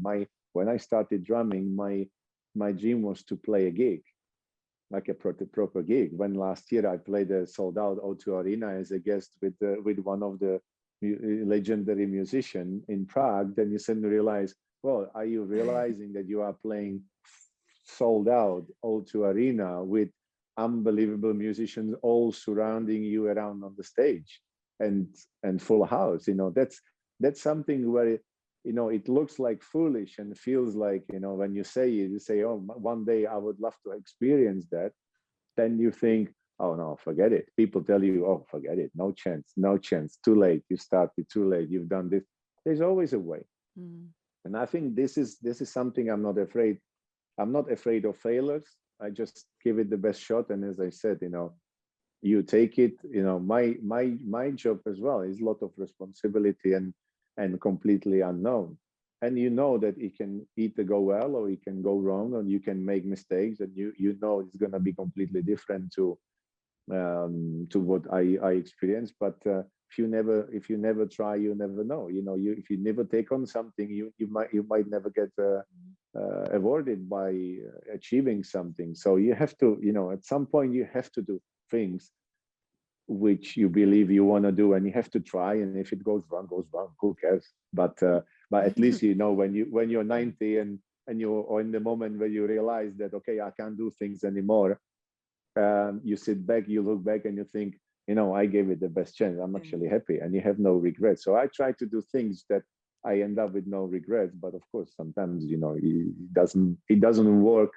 When I started drumming, my dream was to play a gig, like a proper gig. When last year I played a sold-out O2 Arena as a guest with one of the legendary musician in Prague, then you suddenly realize, well, are you realizing that you are playing sold out O2 Arena with unbelievable musicians all surrounding you around on the stage, and full house? That's something where it looks like foolish and feels like, when you say, oh, one day I would love to experience that. Then you think, oh no, forget it. People tell you, oh, forget it, no chance, too late, you started too late, you've done this. There's always a way. And I think this is something I'm not afraid of failures. I just give it the best shot. And as I said, you take it. My job as well is a lot of responsibility and completely unknown. And that it can either go well or it can go wrong, and you can make mistakes, and it's going to be completely different to what I experienced. But if you never try, you never know. If you never take on something, you might never get awarded by achieving something. So you have to, at some point, you have to do things which you believe you want to do, and you have to try. And if it goes wrong, who cares? But at least when you're 90 and or in the moment where you realize that, okay, I can't do things anymore, you sit back, you look back, and you think, I gave it the best chance. I'm actually happy, and you have no regrets. So I try to do things that I end up with no regrets. But of course, sometimes it doesn't work.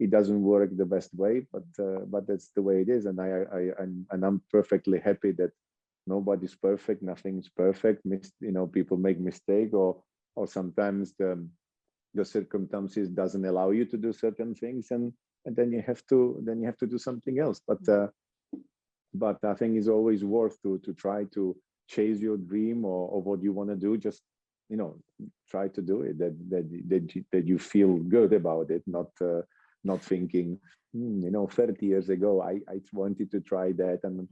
It doesn't work the best way, but that's the way it is. And I'm perfectly happy that nobody's perfect, nothing's perfect. People make mistake, or sometimes the circumstances doesn't allow you to do certain things, and then you have to do something else. But I think it's always worth to try to chase your dream or what you want to do. Just try to do it, that you feel good about it, not thinking, 30 years ago I wanted to try that, and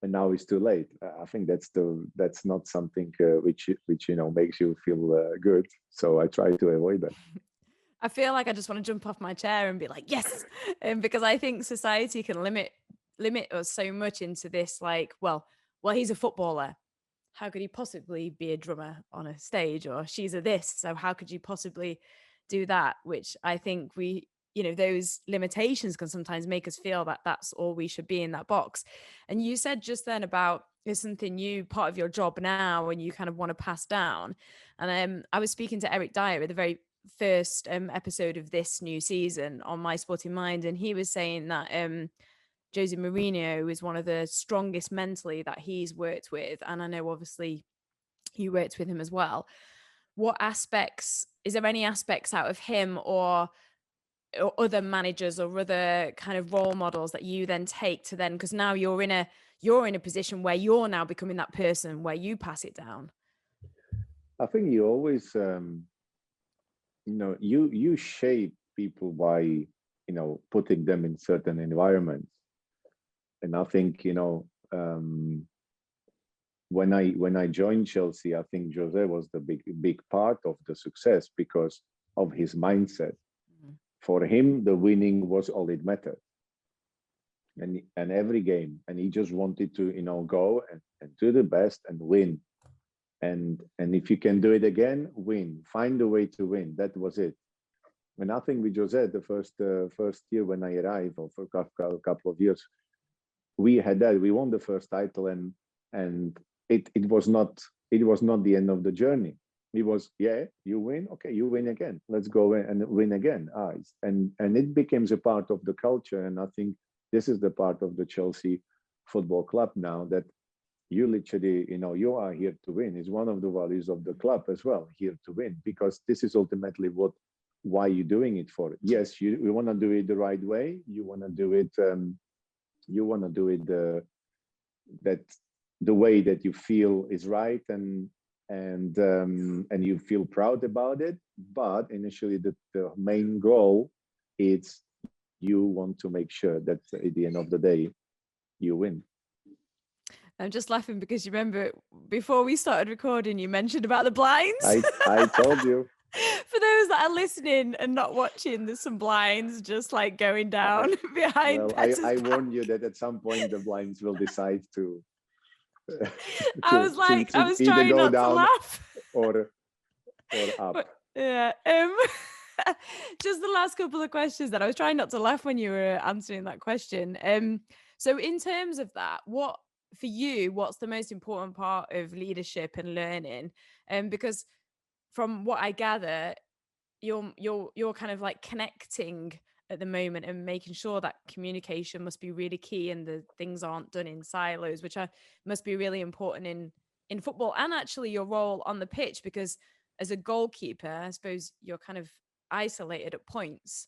now it's too late. I think that's not something which makes you feel good. So I try to avoid that. I feel like I just want to jump off my chair and be like, yes, because I think society can limit us so much into this, like, well, he's a footballer. How could he possibly be a drummer on a stage? Or she's a this, so how could you possibly do that? Which I think those limitations can sometimes make us feel that that's all we should be in that box. And you said just then about it's something new, part of your job now, and you kind of want to pass down. And I was speaking to Eric Dyer at the very first episode of this new season on My Sporting Mind, and he was saying that Jose Mourinho is one of the strongest mentally that he's worked with. And I know obviously you worked with him as well. Is there any aspects out of him or other managers or other kind of role models that you then take to then, because now you're in a position where you're now becoming that person where you pass it down? I think you always, you shape people by, putting them in certain environments. And I think, when I joined Chelsea, I think Jose was the big part of the success because of his mindset. Mm-hmm. For him, the winning was all it mattered. And every game, and he just wanted to, go and do the best and win. And if you can do it again, win. Find a way to win. That was it. And I think with Jose, the first year when I arrived, or for a couple of years, we had that. We won the first title, and it was not the end of the journey. It was, you win, okay, you win again. Let's go and win again. And it becomes a part of the culture. And I think this is the part of the Chelsea Football Club now, that you literally, you are here to win. It's one of the values of the club as well, here to win, because this is ultimately why you're doing it for. Yes, you want to do it the right way. You want to do it. That the way that you feel is right, and you feel proud about it. But initially, the main goal is you want to make sure that at the end of the day, you win. I'm just laughing because you remember before we started recording, you mentioned about the blinds. I told you. For those that are listening and not watching, there's some blinds just like going down behind. Well, I warned you that at some point the blinds will decide to. I was trying not to laugh. Or up. But, yeah. Just the last couple of questions that I was trying not to laugh when you were answering that question. So in terms of that, for you, what's the most important part of leadership and learning? Because from what I gather, you're kind of like connecting at the moment and making sure that communication must be really key and the things aren't done in silos, which must be really important in football, and actually your role on the pitch, because as a goalkeeper, I suppose you're kind of isolated at points.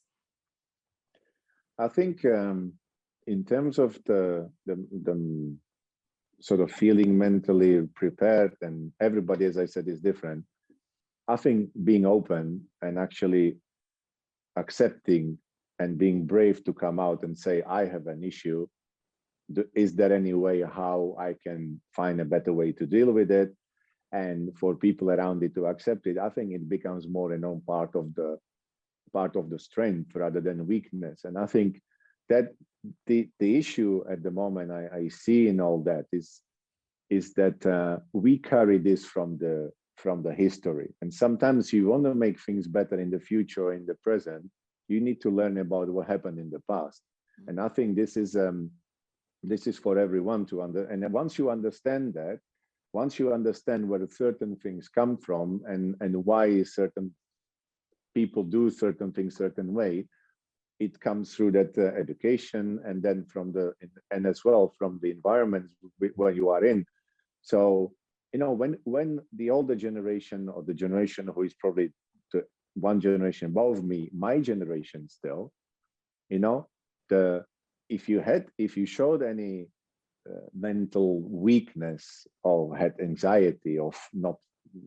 I think in terms of the sort of feeling mentally prepared, and everybody, as I said, is different. I think being open and actually accepting and being brave to come out and say, I have an issue. Is there any way how I can find a better way to deal with it? And for people around it to accept it, I think it becomes more and more part of the strength rather than weakness. And I think that the issue at the moment I see in all that is that we carry this from the history. And sometimes you want to make things better in the future or in the present, you need to learn about what happened in the past. And I think this is for everyone to understand. And once you understand that, once you understand where certain things come from and why certain people do certain things certain way, it comes through that education, and then and as well from the environment where you are in. So, when the older generation, or the generation who is probably one generation above me, my generation still, if you showed any mental weakness or had anxiety of not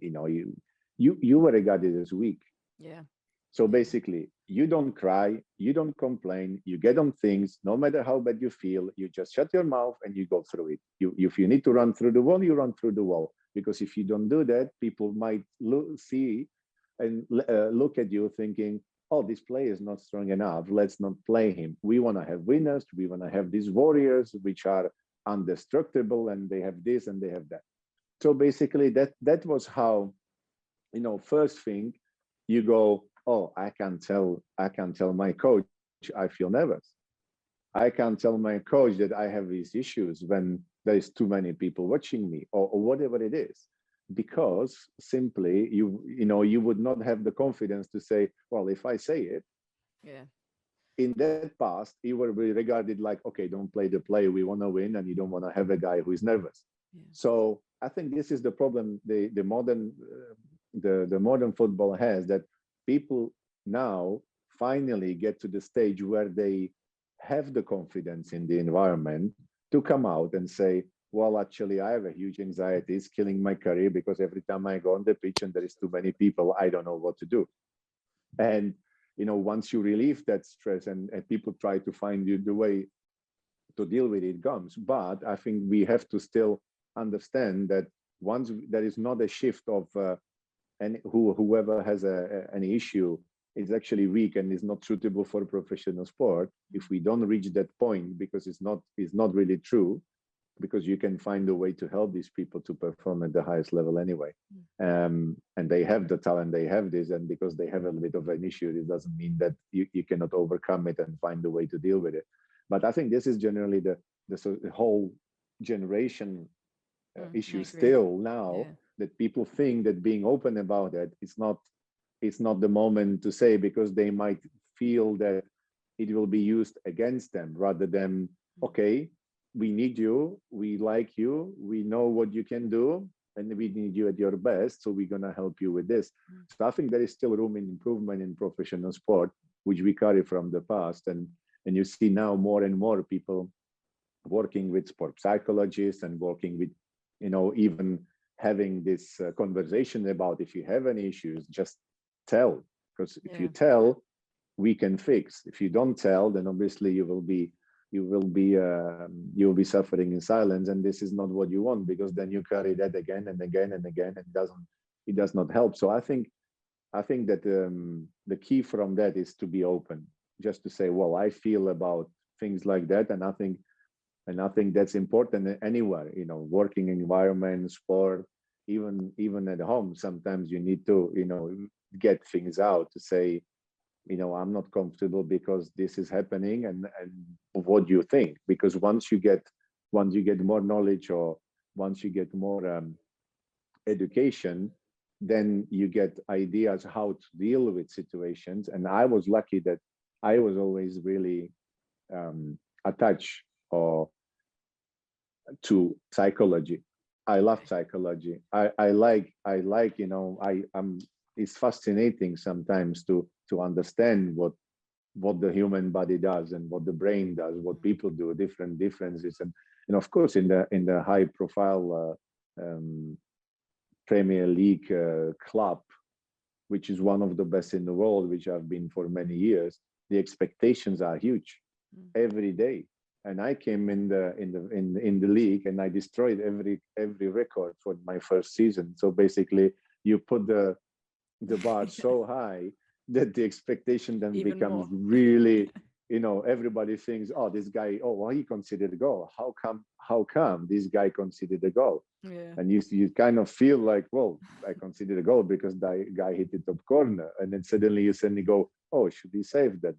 you were regarded as weak. Yeah. So basically, you don't cry, you don't complain, you get on things, no matter how bad you feel, you just shut your mouth and you go through it. If you need to run through the wall, you run through the wall. Because if you don't do that, people might see and look at you thinking, oh, this player is not strong enough, let's not play him. We want to have winners, we want to have these warriors which are indestructible, and they have this and they have that. So basically, that was how, first thing, you go, oh, I can tell my coach I feel nervous. I can't tell my coach that I have these issues when there is too many people watching me, or whatever it is, because simply you would not have the confidence to say, well, if I say it, yeah, in that past, you were regarded like, okay, don't play the play, we want to win, and you don't want to have a guy who is nervous. Yeah. So I think this is the problem the modern football has, that people now finally get to the stage where they have the confidence in the environment to come out and say, well, actually, I have a huge anxiety, it's killing my career, because every time I go on the pitch and there is too many people, I don't know what to do. And once you relieve that stress and people try to find you the way to deal with it comes. But I think we have to still understand that once there is not a shift of whoever has any issue is actually weak and is not suitable for professional sport, if we don't reach that point, because it's not really true, because you can find a way to help these people to perform at the highest level anyway. And they have the talent, they have this, and because they have a little bit of an issue, it doesn't mean that you cannot overcome it and find a way to deal with it. But I think this is generally the whole generation issue still now, that people think that being open about it, it's not the moment to say, because they might feel that it will be used against them, rather than, okay, we need you, we like you, we know what you can do, and we need you at your best, so we're going to help you with this. So I think there is still room in improvement in professional sport, which we carry from the past. And you see now more and more people working with sport psychologists and working with, even having this conversation about, if you have any issues, just tell, because if you tell, we can fix. If you don't tell, then obviously you will be suffering in silence, and this is not what you want, because then you carry that again and again and again, and it does not help. So I think that the key from that is to be open, just to say, well, I feel about things like that, and I think that's important anywhere, working environment, sport, even at home. Sometimes you need to get things out, to say, I'm not comfortable because this is happening, and what do you think? Because once you get more knowledge, or once you get more education, then you get ideas how to deal with situations. And I was lucky that I was always really attached to psychology. I love psychology. I like it's fascinating sometimes to understand what the human body does, and what the brain does, what people do, different differences. And of course, in the high profile Premier League club, which is one of the best in the world, which I've been for many years, the expectations are huge every day. And I came in the league, and I destroyed every record for my first season. So basically, you put the bar so high that the expectation then even becomes more. Really, everybody thinks, oh, this guy, oh, well, he considered a goal. How come this guy considered a goal? Yeah. And you kind of feel like, well, I considered a goal because the guy hit the top corner, and then suddenly you go, oh, should he save that?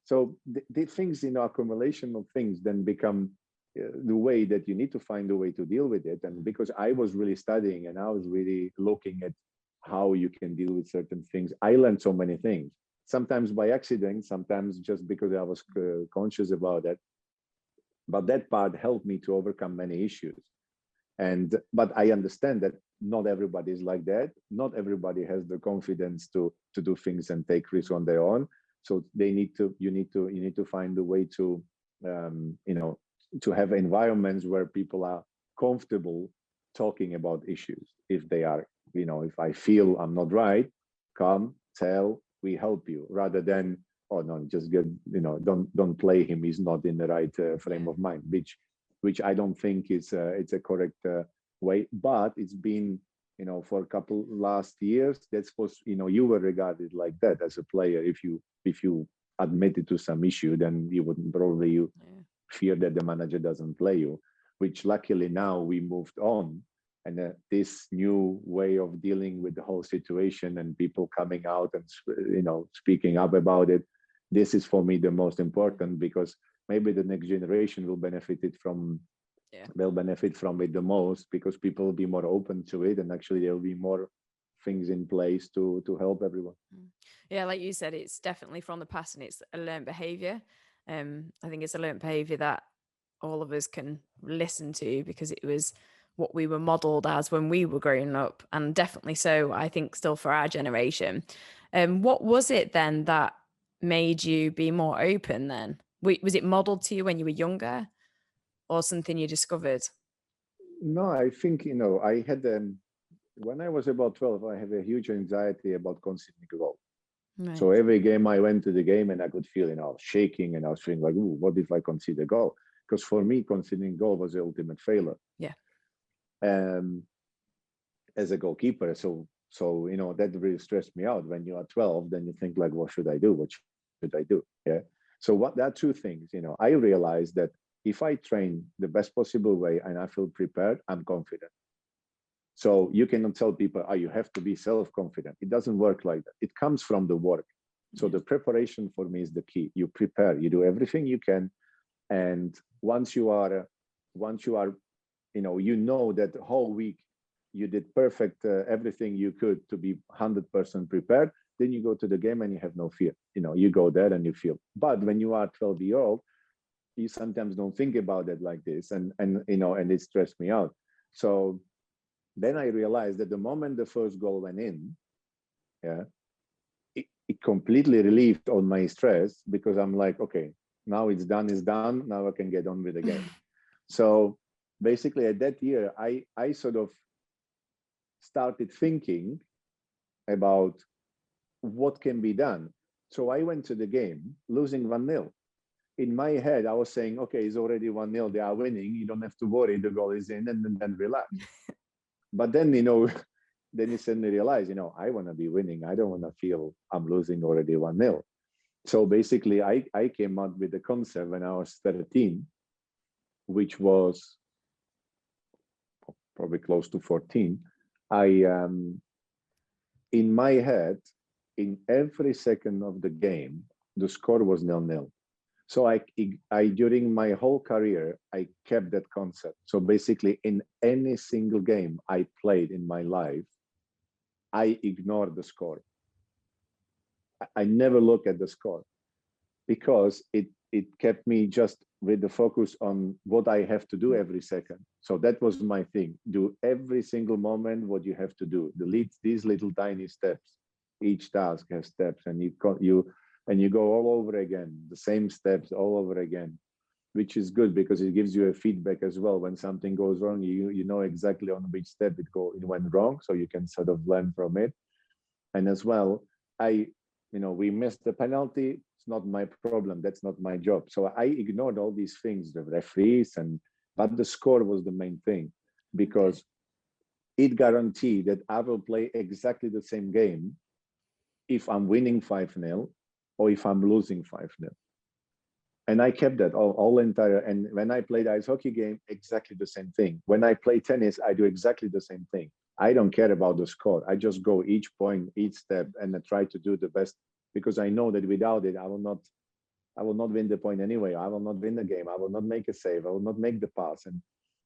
So the things, accumulation of things then become the way that you need to find a way to deal with it. And because I was really studying, and I was really looking at how you can deal with certain things, I learned so many things, sometimes by accident, sometimes just because I was conscious about it. But that part helped me to overcome many issues. But I understand that not everybody is like that. Not everybody has the confidence to do things and take risks on their own. So you need to find a way to to have environments where people are comfortable talking about issues, if they are if I feel I'm not right, come, tell, we help you, rather than, oh no, just get, don't play him, he's not in the right frame of mind, which I don't think is it's a correct way. But it's been, for a couple last years, that's supposed, you were regarded like that as a player. If you admitted to some issue, then you wouldn't probably fear that the manager doesn't play you, which luckily now we moved on. And this new way of dealing with the whole situation and people coming out and, speaking up about it, this is for me the most important, because maybe the next generation will benefit from it the most, because people will be more open to it, and actually there will be more things in place to help everyone. Yeah, like you said, it's definitely from the past, and it's a learned behavior. I think it's a learned behavior that all of us can listen to, because it was what we were modeled as when we were growing up, and definitely so, I think, still for our generation. What was it then that made you be more open then? Was it modeled to you when you were younger, or something you discovered? No, I think, I had, when I was about 12, I had a huge anxiety about conceding a goal. Right. So every game I went to the game, and I could feel, I was shaking, and I was feeling like, ooh, what if I concede a goal? Because for me, conceding a goal was the ultimate failure. Yeah. As a goalkeeper. So that really stressed me out. When you are 12, then you think like, what should I do? What should I do? Yeah. So there are two things, I realized that if I train the best possible way and I feel prepared, I'm confident. So you cannot tell people, you have to be self-confident. It doesn't work like that. It comes from the work. So the preparation for me is the key. You prepare, you do everything you can. And once you are, that whole week you did perfect everything you could to be 100% prepared, then you go to the game and you have no fear. You go there and you feel. But when you are 12-year-old, you sometimes don't think about it like this, and it stressed me out. So then I realized that the moment the first goal went in, it completely relieved all my stress, because I'm like, okay, now it's done. Now I can get on with the game. So basically at that year, I sort of started thinking about what can be done. So I went to the game losing 1-0. In my head, I was saying, okay, it's already 1-0. They are winning. You don't have to worry. The goal is in, and then relax. But then, then you suddenly realize, I want to be winning. I don't want to feel I'm losing already 1-0. So basically, I came up with the concept when I was 13, which was probably close to 14. In my head, in every second of the game, the score was 0-0. So I during my whole career, I kept that concept. So basically, in any single game I played in my life, I ignored the score. I never look at the score, because it kept me just with the focus on what I have to do every second. So that was my thing. Do every single moment what you have to do. These little tiny steps. Each task has steps, and you go all over again, the same steps all over again, which is good, because it gives you a feedback as well. When something goes wrong, you know exactly on which step it went wrong, so you can sort of learn from it. And as well, we missed the penalty. It's not my problem. That's not my job. So I ignored all these things, the referees, but the score was the main thing, because it guaranteed that I will play exactly the same game if I'm winning 5-0 or if I'm losing 5-0. And I kept that all entire. And when I played ice hockey game, exactly the same thing. When I play tennis, I do exactly the same thing. I don't care about the score. I just go each point, each step, and I try to do the best, because I know that without it, I will not win the point anyway. I will not win the game. I will not make a save. I will not make the pass. And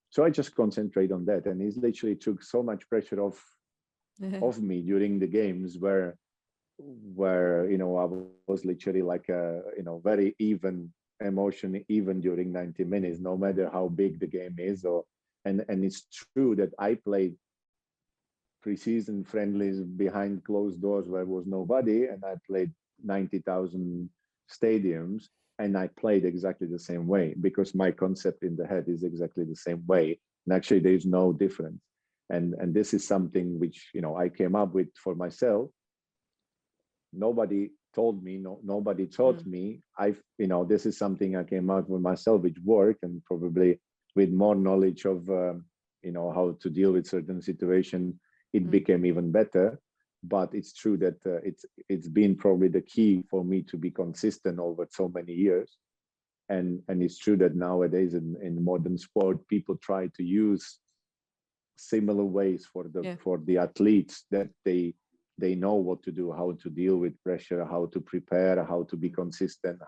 so I just concentrate on that. And it literally took so much pressure off me during the games, where I was literally like a very even emotion, even during 90 minutes, no matter how big the game is. And it's true that I played preseason friendlies behind closed doors where there was nobody, and I played 90,000 stadiums, and I played exactly the same way, because my concept in the head is exactly the same way, and actually there's no difference. And this is something which, I came up with for myself. Nobody told me, nobody taught me. This is something I came up with myself, which worked, and probably with more knowledge of, how to deal with certain situations, it became even better. But it's true that it's been probably the key for me to be consistent over so many years. And it's true that nowadays in modern sport, people try to use similar ways for the athletes, that they know what to do, how to deal with pressure, how to prepare, how to be consistent,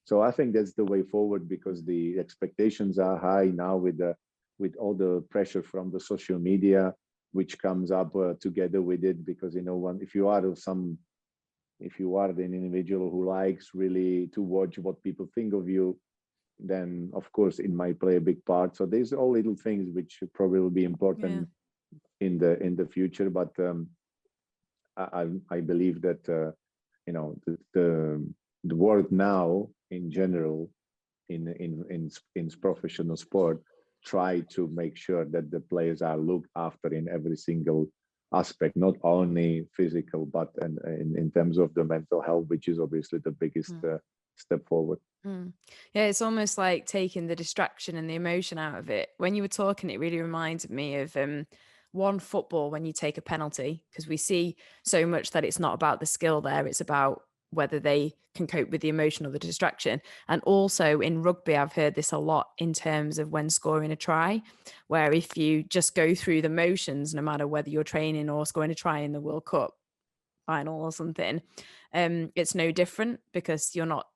so I think that's the way forward, because the expectations are high now with all the pressure from the social media, which comes up together with it. Because if you are an individual who likes really to watch what people think of you, then of course it might play a big part. So there's all little things which probably will be important in the future. But I believe that the world now in general in professional sport try to make sure that the players are looked after in every single aspect, not only physical, but in terms of the mental health, which is obviously the biggest step forward. Yeah, it's almost like taking the distraction and the emotion out of it. When you were talking, it really reminded me of one football, when you take a penalty, because we see so much that it's not about the skill there, it's about whether they can cope with the emotion or the distraction. And also in rugby, I've heard this a lot in terms of when scoring a try, where if you just go through the motions, no matter whether you're training or scoring a try in the World Cup final or something, it's no different, because you're not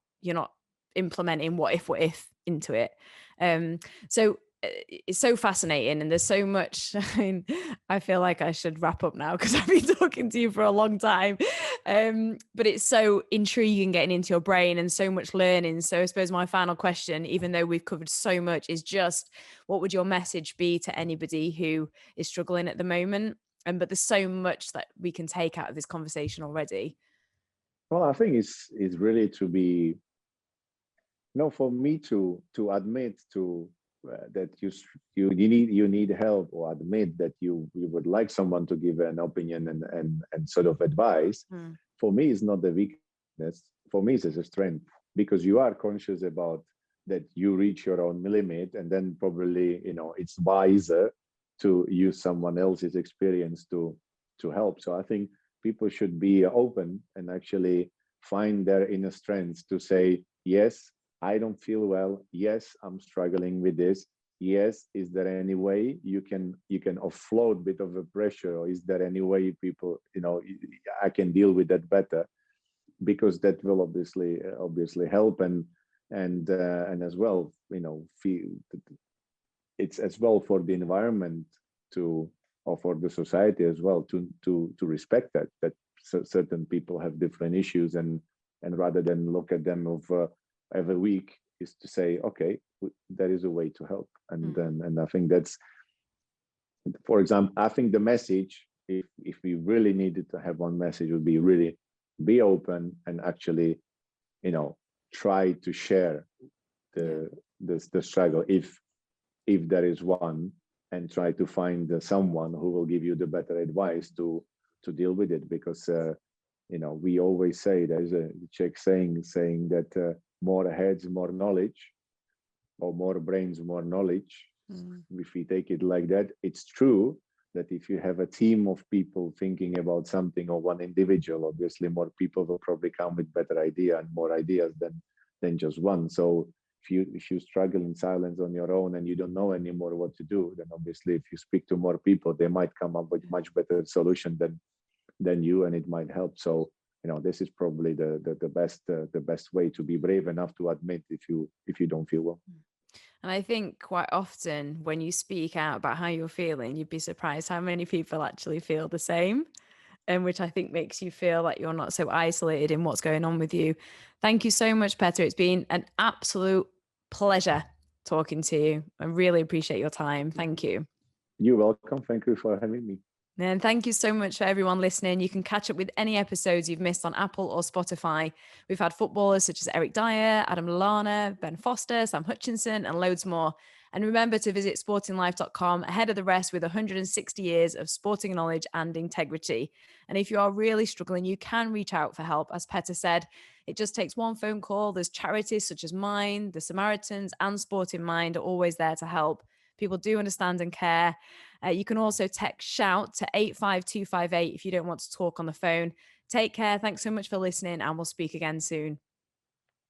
implementing what if into it. So it's so fascinating, and there's so much. I feel like I should wrap up now, because I've been talking to you for a long time, but it's so intriguing getting into your brain and so much learning. So I suppose my final question, even though we've covered so much, is just, what would your message be to anybody who is struggling at the moment? But there's so much that we can take out of this conversation already. Well, I think it's really to be, for me to admit to that you need help, or admit that you would like someone to give an opinion and sort of advice. For me, is not the weakness. For me, it's a strength, because you are conscious about that you reach your own limit, and then probably it's wiser to use someone else's experience to help. So I think people should be open and actually find their inner strengths to say, yes, I don't feel well. Yes, I'm struggling with this. Yes, is there any way you can offload a bit of the pressure, or is there any way people, I can deal with that better? Because that will obviously help, and as well, feel it's as well for the environment or for the society as well to respect that certain people have different issues, and rather than look at them every week, is to say, okay, there is a way to help. And I think that's, for example, I think the message, if we really needed to have one message, would be really be open and actually, try to share the struggle if there is one, and try to find someone who will give you the better advice to deal with it. Because we always say, there's a Czech saying that more heads, more knowledge, or more brains, more knowledge. If we take it like that, it's true that if you have a team of people thinking about something, or one individual, obviously more people will probably come with better idea and more ideas than just one. So if you struggle in silence on your own and you don't know anymore what to do, then obviously if you speak to more people, they might come up with much better solution than you, and it might help. So this is probably the best way to be brave enough to admit if you don't feel well. And I think quite often when you speak out about how you're feeling, you'd be surprised how many people actually feel the same, and which I think makes you feel like you're not so isolated in what's going on with you. Thank you so much, Petr. It's been an absolute pleasure talking to you. I really appreciate your time. Thank you. You're welcome. Thank you for having me. And thank you so much for everyone listening. You can catch up with any episodes you've missed on Apple or Spotify. We've had footballers such as Eric Dyer, Adam Lallana, Ben Foster, Sam Hutchinson, and loads more. And remember to visit sportinglife.com ahead of the rest with 160 years of sporting knowledge and integrity. And if you are really struggling, you can reach out for help. As Petr said, it just takes one phone call. There's charities such as mine, the Samaritans, and Sport in Mind are always there to help. People do understand and care. You can also text SHOUT to 85258 if you don't want to talk on the phone. Take care. Thanks so much for listening, and we'll speak again soon.